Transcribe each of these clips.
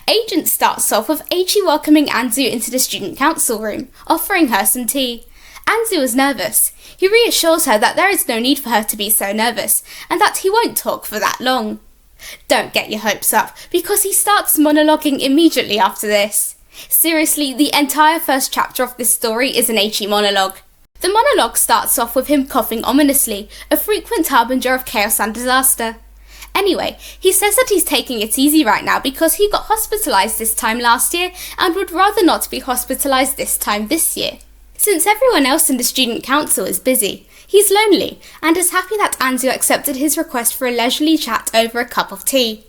Agent starts off with Eichi welcoming Anzu into the student council room, offering her some tea. Anzu is nervous. He reassures her that there is no need for her to be so nervous, and that he won't talk for that long. Don't get your hopes up, because he starts monologuing immediately after this. Seriously, the entire first chapter of this story is an Eichi monologue. The monologue starts off with him coughing ominously, a frequent harbinger of chaos and disaster. Anyway, he says that he's taking it easy right now because he got hospitalized this time last year and would rather not be hospitalized this time this year. Since everyone else in the student council is busy, he's lonely and is happy that Anzu accepted his request for a leisurely chat over a cup of tea.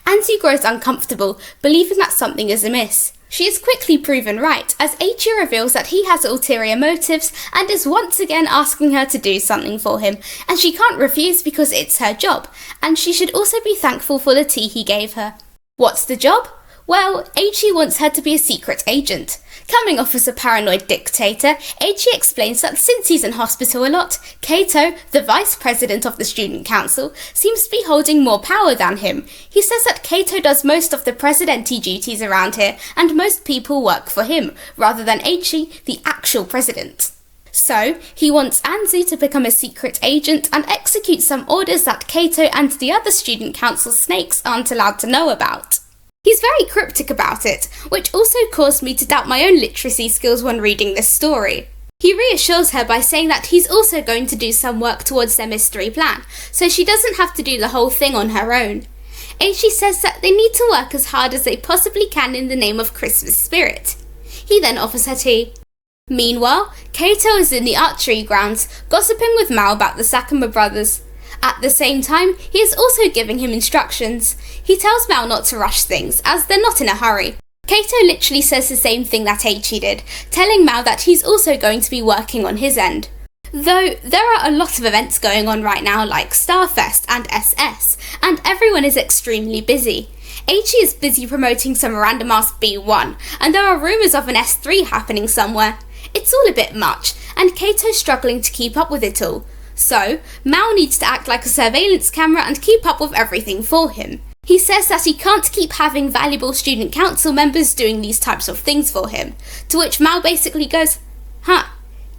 Anzu grows uncomfortable, believing that something is amiss. She is quickly proven right, as Eichi reveals that he has ulterior motives and is once again asking her to do something for him, and she can't refuse because it's her job, and she should also be thankful for the tea he gave her. What's the job? Well, Eichi wants her to be a secret agent. Coming off as a paranoid dictator, Eichi explains that since he's in hospital a lot, Keito, the vice president of the student council, seems to be holding more power than him. He says that Keito does most of the presidente duties around here, and most people work for him, rather than Eichi, the actual president. So, he wants Anzu to become a secret agent and execute some orders that Keito and the other student council snakes aren't allowed to know about. He's very cryptic about it, which also caused me to doubt my own literacy skills when reading this story. He reassures her by saying that he's also going to do some work towards their mystery plan, so she doesn't have to do the whole thing on her own. Eichi says that they need to work as hard as they possibly can in the name of Christmas spirit. He then offers her tea. Meanwhile, Keito is in the archery grounds, gossiping with Mao about the Sakuma brothers. At the same time, he is also giving him instructions. He tells Mao not to rush things, as they're not in a hurry. Keito literally says the same thing that Eichi did, telling Mao that he's also going to be working on his end. Though, there are a lot of events going on right now like Starfest and SS, and everyone is extremely busy. Eichi is busy promoting some random-ass B1, and there are rumours of an S3 happening somewhere. It's all a bit much, and Keito's struggling to keep up with it all. So, Mao needs to act like a surveillance camera and keep up with everything for him. He says that he can't keep having valuable student council members doing these types of things for him, to which Mao basically goes,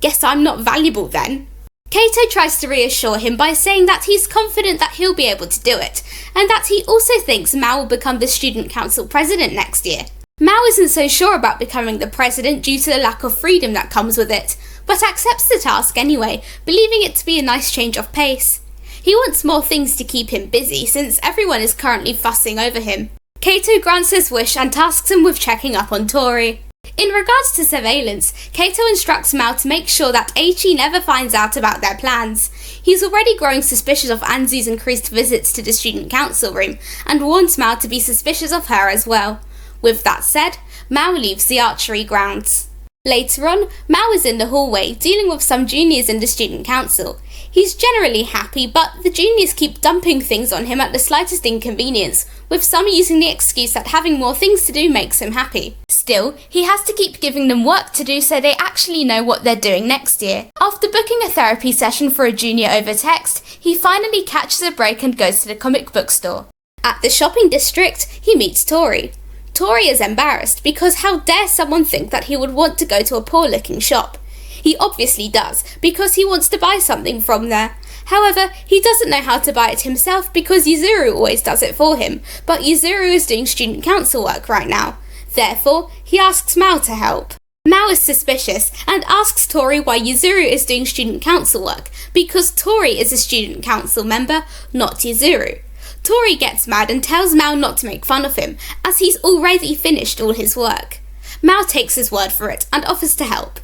guess I'm not valuable then. Keito tries to reassure him by saying that he's confident that he'll be able to do it, and that he also thinks Mao will become the student council president next year. Mao isn't so sure about becoming the president due to the lack of freedom that comes with it, but accepts the task anyway, believing it to be a nice change of pace. He wants more things to keep him busy since everyone is currently fussing over him. Keito grants his wish and tasks him with checking up on Tori. In regards to surveillance, Keito instructs Mao to make sure that Eichi never finds out about their plans. He's already growing suspicious of Anzu's increased visits to the student council room, and warns Mao to be suspicious of her as well. With that said, Mao leaves the archery grounds. Later on, Mao is in the hallway dealing with some juniors in the student council. He's generally happy, but the juniors keep dumping things on him at the slightest inconvenience, with some using the excuse that having more things to do makes him happy. Still, he has to keep giving them work to do so they actually know what they're doing next year. After booking a therapy session for a junior over text, he finally catches a break and goes to the comic book store. At the shopping district, he meets Tori. Tori is embarrassed because how dare someone think that he would want to go to a poor-looking shop. He obviously does, because he wants to buy something from there. However, he doesn't know how to buy it himself because Yuzuru always does it for him, but Yuzuru is doing student council work right now. Therefore, he asks Mao to help. Mao is suspicious and asks Tori why Yuzuru is doing student council work, because Tori is a student council member, not Yuzuru. Tori gets mad and tells Mao not to make fun of him, as he's already finished all his work. Mao takes his word for it and offers to help.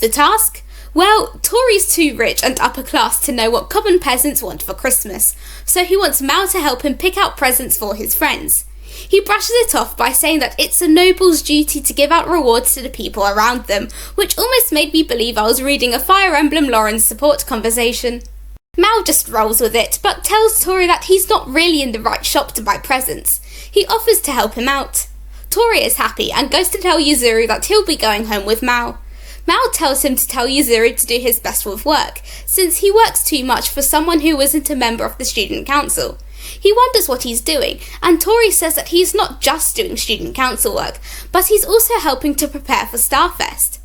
The task? Well, Tori's too rich and upper class to know what common peasants want for Christmas, so he wants Mao to help him pick out presents for his friends. He brushes it off by saying that it's a noble's duty to give out rewards to the people around them, which almost made me believe I was reading a Fire Emblem Lawrence support conversation. Mao just rolls with it, but tells Tori that he's not really in the right shop to buy presents. He offers to help him out. Tori is happy and goes to tell Yuzuru that he'll be going home with Mao. Mao tells him to tell Yuzuru to do his best with work, since he works too much for someone who isn't a member of the student council. He wonders what he's doing, and Tori says that he's not just doing student council work, but he's also helping to prepare for Starfest.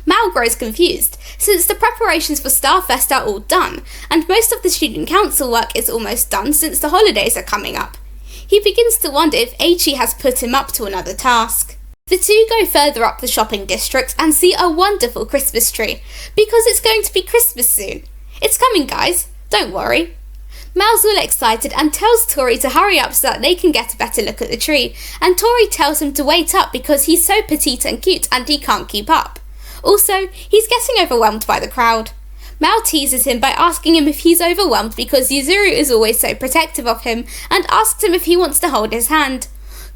Mal grows confused, since the preparations for Starfest are all done, and most of the student council work is almost done since the holidays are coming up. He begins to wonder if Eichi has put him up to another task. The two go further up the shopping district and see a wonderful Christmas tree, because it's going to be Christmas soon. It's coming, guys, don't worry. Mal's all excited and tells Tori to hurry up so that they can get a better look at the tree, and Tori tells him to wait up because he's so petite and cute and he can't keep up. Also, he's getting overwhelmed by the crowd. Mal teases him by asking him if he's overwhelmed because Yuzuru is always so protective of him, and asks him if he wants to hold his hand.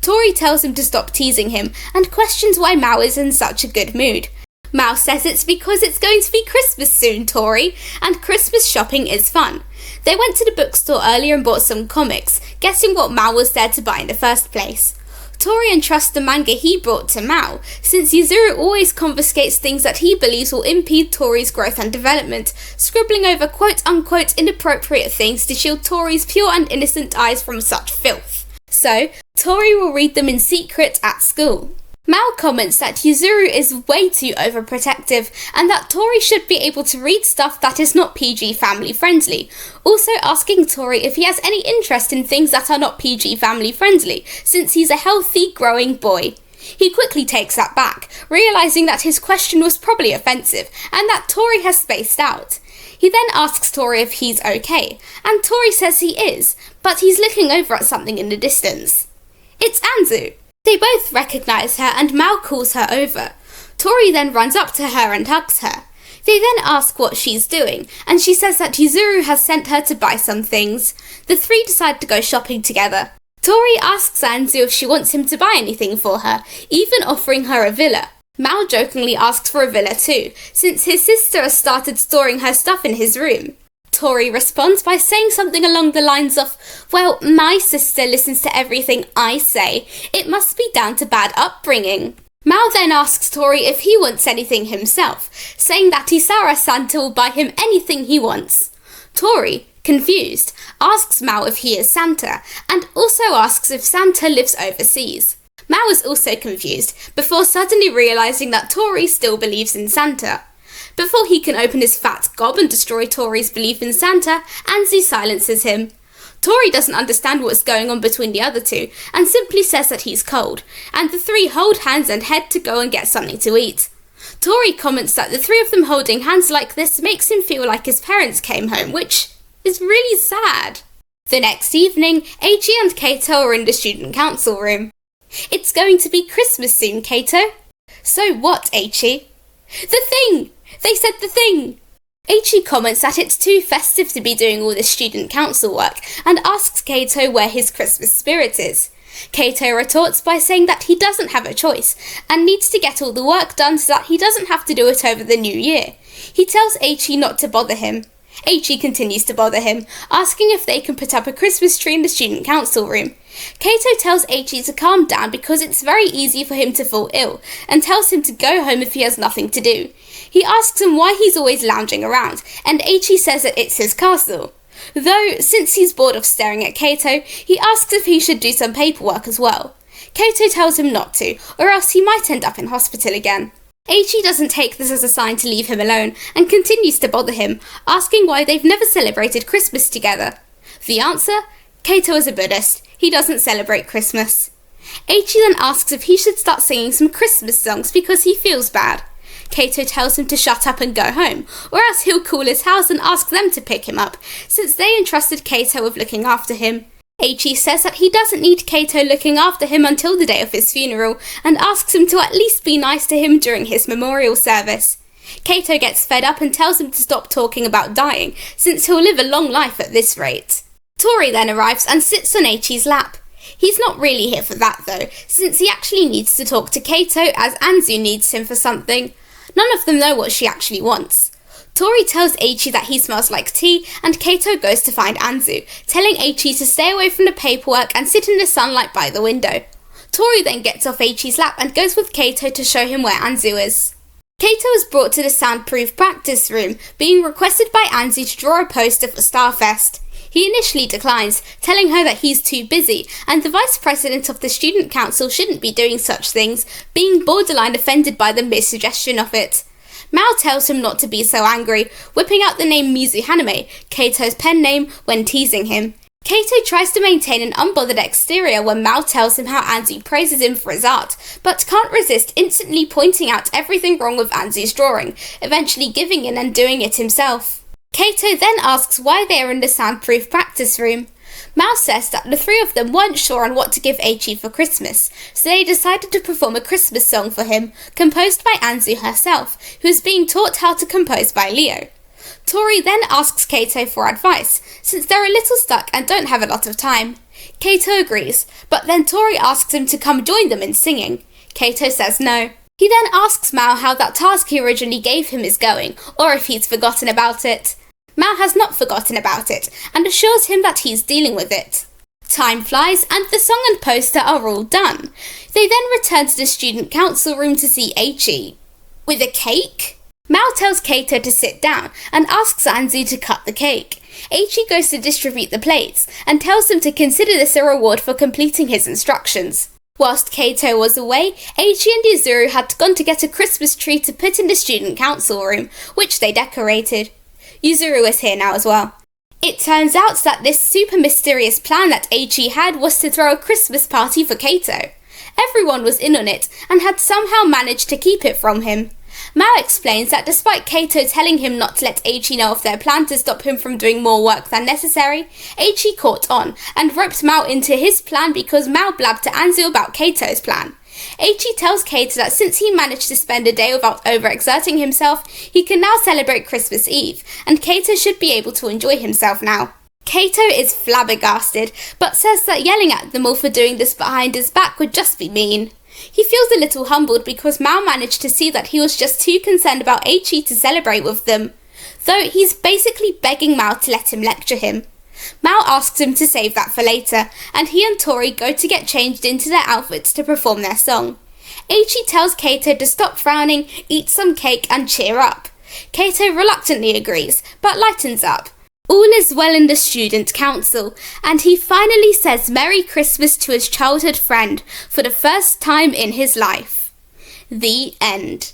Tori tells him to stop teasing him and questions why Mal is in such a good mood. Mal says it's because it's going to be Christmas soon, Tori, and Christmas shopping is fun. They went to the bookstore earlier and bought some comics, guessing what Mal was there to buy in the first place. Tori entrusts the manga he brought to Mal, since Yuzuru always confiscates things that he believes will impede Tori's growth and development, scribbling over quote-unquote inappropriate things to shield Tori's pure and innocent eyes from such filth. So, Tori will read them in secret at school. Mal comments that Yuzuru is way too overprotective and that Tori should be able to read stuff that is not PG family friendly, also asking Tori if he has any interest in things that are not PG family friendly, since he's a healthy, growing boy. He quickly takes that back, realising that his question was probably offensive and that Tori has spaced out. He then asks Tori if he's okay, and Tori says he is, but he's looking over at something in the distance. It's Anzu. They both recognise her and Mal calls her over. Tori then runs up to her and hugs her. They then ask what she's doing, and she says that Yuzuru has sent her to buy some things. The three decide to go shopping together. Tori asks Anzu if she wants him to buy anything for her, even offering her a villa. Mal jokingly asks for a villa too, since his sister has started storing her stuff in his room. Tori responds by saying something along the lines of, "Well, my sister listens to everything I say. It must be down to bad upbringing." Mal then asks Tori if he wants anything himself, saying that Isara Santa will buy him anything he wants. Tori, confused, asks Mal if he is Santa, and also asks if Santa lives overseas. Mal is also confused, before suddenly realising that Tori still believes in Santa. Before he can open his fat gob and destroy Tori's belief in Santa, Anzu silences him. Tori doesn't understand what's going on between the other two, and simply says that he's cold, and the three hold hands and head to go and get something to eat. Tori comments that the three of them holding hands like this makes him feel like his parents came home, which is really sad. The next evening, Eichi and Keito are in the student council room. "It's going to be Christmas soon, Keito." "So what, Eichi?" "The thing! They said the thing!" Eichi comments that it's too festive to be doing all this student council work and asks Keito where his Christmas spirit is. Keito retorts by saying that he doesn't have a choice and needs to get all the work done so that he doesn't have to do it over the new year. He tells Eichi not to bother him. Eichi continues to bother him, asking if they can put up a Christmas tree in the student council room. Keito tells Eichi to calm down because it's very easy for him to fall ill, and tells him to go home if he has nothing to do. He asks him why he's always lounging around, and Eichi says that it's his castle. Though, since he's bored of staring at Keito, he asks if he should do some paperwork as well. Keito tells him not to, or else he might end up in hospital again. Eichi doesn't take this as a sign to leave him alone, and continues to bother him, asking why they've never celebrated Christmas together. The answer? Keito is a Buddhist. He doesn't celebrate Christmas. Eichi then asks if he should start singing some Christmas songs because he feels bad. Keito tells him to shut up and go home, or else he'll call his house and ask them to pick him up, since they entrusted Keito with looking after him. Eichi says that he doesn't need Keito looking after him until the day of his funeral, and asks him to at least be nice to him during his memorial service. Keito gets fed up and tells him to stop talking about dying, since he'll live a long life at this rate. Tori then arrives and sits on Eichi's lap. He's not really here for that though, since he actually needs to talk to Keito as Anzu needs him for something. None of them know what she actually wants. Tori tells Eichi that he smells like tea, and Keito goes to find Anzu, telling Eichi to stay away from the paperwork and sit in the sunlight by the window. Tori then gets off Eichi's lap and goes with Keito to show him where Anzu is. Keito is brought to the soundproof practice room, being requested by Anzu to draw a poster for Starfest. He initially declines, telling her that he's too busy and the vice president of the student council shouldn't be doing such things, being borderline offended by the mere suggestion of it. Mao tells him not to be so angry, whipping out the name Mizu Haname, Keito's pen name, when teasing him. Keito tries to maintain an unbothered exterior when Mao tells him how Anzu praises him for his art, but can't resist instantly pointing out everything wrong with Anzu's drawing, eventually giving in and doing it himself. Keito then asks why they are in the soundproof practice room. Mao says that the three of them weren't sure on what to give Eichi for Christmas, so they decided to perform a Christmas song for him, composed by Anzu herself, who is being taught how to compose by Leo. Tori then asks Keito for advice, since they're a little stuck and don't have a lot of time. Keito agrees, but then Tori asks him to come join them in singing. Keito says no. He then asks Mao how that task he originally gave him is going, or if he's forgotten about it. Mao has not forgotten about it, and assures him that he's dealing with it. Time flies, and the song and poster are all done. They then return to the student council room to see Eichi. With a cake? Mao tells Keito to sit down, and asks Anzu to cut the cake. Eichi goes to distribute the plates, and tells him to consider this a reward for completing his instructions. Whilst Keito was away, Eichi and Yuzuru had gone to get a Christmas tree to put in the student council room, which they decorated. Yuzuru is here now as well. It turns out that this super mysterious plan that Eichi had was to throw a Christmas party for Keito. Everyone was in on it and had somehow managed to keep it from him. Mao explains that despite Keito telling him not to let Eichi know of their plan to stop him from doing more work than necessary, Eichi caught on and roped Mao into his plan because Mao blabbed to Anzu about Keito's plan. Eichi tells Keito that since he managed to spend a day without overexerting himself, he can now celebrate Christmas Eve, and Keito should be able to enjoy himself now. Keito is flabbergasted, but says that yelling at them all for doing this behind his back would just be mean. He feels a little humbled because Mao managed to see that he was just too concerned about Eichi to celebrate with them, though he's basically begging Mao to let him lecture him. Mao asks him to save that for later, and he and Tori go to get changed into their outfits to perform their song. Eichi tells Keito to stop frowning, eat some cake and cheer up. Keito reluctantly agrees, but lightens up. All is well in the student council, and he finally says Merry Christmas to his childhood friend for the first time in his life. The end.